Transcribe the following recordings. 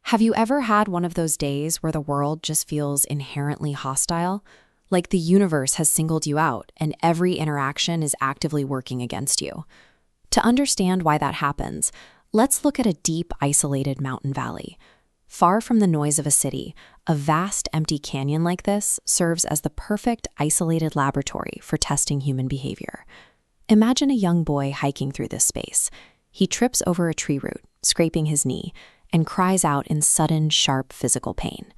Have you ever had one of those days where the world just feels inherently hostile? Like the universe has singled you out and every interaction is actively working against you. To understand why that happens, let's look at a deep, isolated mountain valley. Far from the noise of a city, a vast, empty canyon like this serves as the perfect, isolated laboratory for testing human behavior. Imagine a young boy hiking through this space. He trips over a tree root, scraping his knee, and cries out in sudden, sharp physical pain.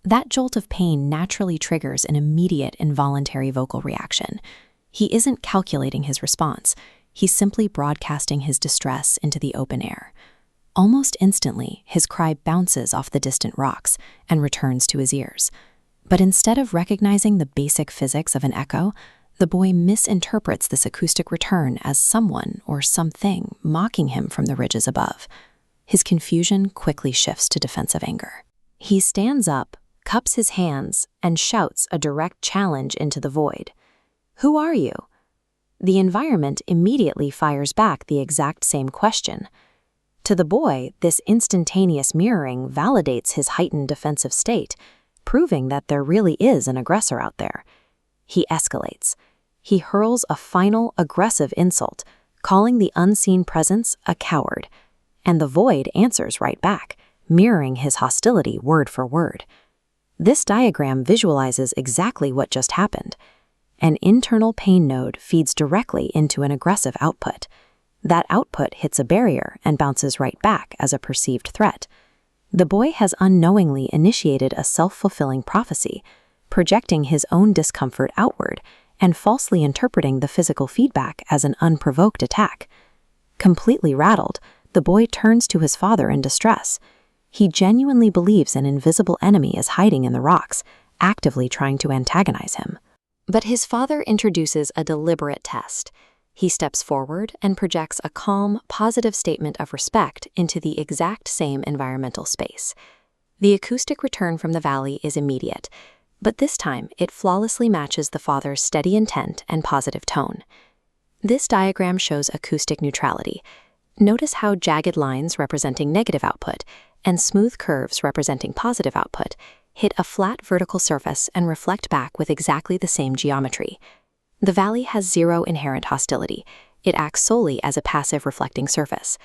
That jolt of pain naturally triggers an immediate involuntary vocal reaction. He isn't calculating his response. He's simply broadcasting his distress into the open air. Almost instantly, his cry bounces off the distant rocks and returns to his ears. But instead of recognizing the basic physics of an echo, the boy misinterprets this acoustic return as someone or something mocking him from the ridges above. His confusion quickly shifts to defensive anger. He stands up, cups his hands, and shouts a direct challenge into the void. "Who are you?" The environment immediately fires back the exact same question. To the boy, this instantaneous mirroring validates his heightened defensive state, proving that there really is an aggressor out there. He escalates. He hurls a final, aggressive insult, calling the unseen presence a coward. And the void answers right back, mirroring his hostility word for word. This diagram visualizes exactly what just happened. An internal pain node feeds directly into an aggressive output. That output hits a barrier and bounces right back as a perceived threat. The boy has unknowingly initiated a self-fulfilling prophecy, projecting his own discomfort outward and falsely interpreting the physical feedback as an unprovoked attack. Completely rattled, the boy turns to his father in distress. He genuinely believes an invisible enemy is hiding in the rocks, actively trying to antagonize him. But his father introduces a deliberate test. He steps forward and projects a calm, positive statement of respect into the exact same environmental space. The acoustic return from the valley is immediate, but this time it flawlessly matches the father's steady intent and positive tone. This diagram shows acoustic neutrality. Notice how jagged lines representing negative output and smooth curves representing positive output hit a flat vertical surface and reflect back with exactly the same geometry. The valley has zero inherent hostility. It acts solely as a passive reflecting surface.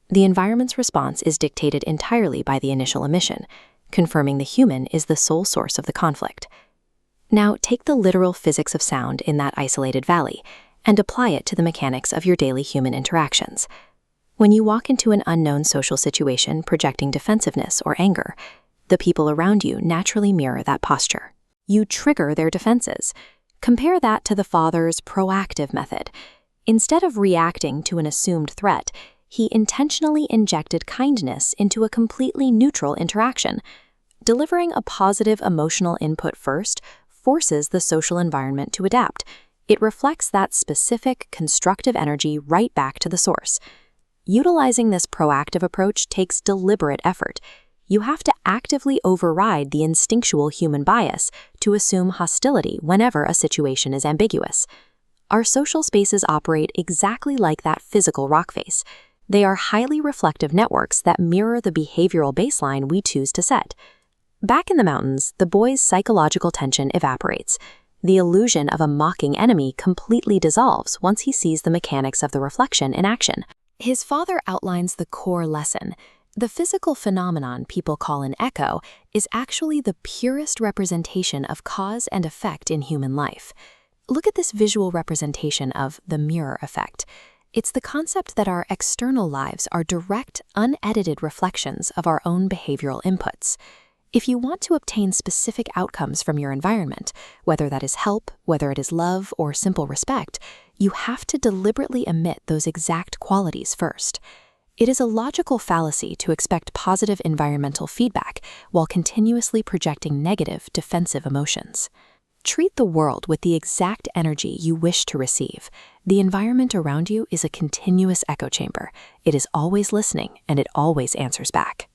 The environment's response is dictated entirely by the initial emission, confirming the human is the sole source of the conflict. Now take the literal physics of sound in that isolated valley and apply it to the mechanics of your daily human interactions. When you walk into an unknown social situation projecting defensiveness or anger, the people around you naturally mirror that posture. You trigger their defenses. Compare that to the father's proactive method. Instead of reacting to an assumed threat, he intentionally injected kindness into a completely neutral interaction. Delivering a positive emotional input first forces the social environment to adapt. It reflects that specific, constructive energy right back to the source. Utilizing this proactive approach takes deliberate effort. You have to actively override the instinctual human bias to assume hostility whenever a situation is ambiguous. Our social spaces operate exactly like that physical rock face. They are highly reflective networks that mirror the behavioral baseline we choose to set. Back in the mountains, the boy's psychological tension evaporates. The illusion of a mocking enemy completely dissolves once he sees the mechanics of the reflection in action. His father outlines the core lesson. The physical phenomenon people call an echo is actually the purest representation of cause and effect in human life. Look at this visual representation of the mirror effect. It's the concept that our external lives are direct, unedited reflections of our own behavioral inputs. If you want to obtain specific outcomes from your environment, whether that is help, whether it is love, or simple respect, you have to deliberately emit those exact qualities first. It is a logical fallacy to expect positive environmental feedback while continuously projecting negative, defensive emotions. Treat the world with the exact energy you wish to receive. The environment around you is a continuous echo chamber. It is always listening, and it always answers back.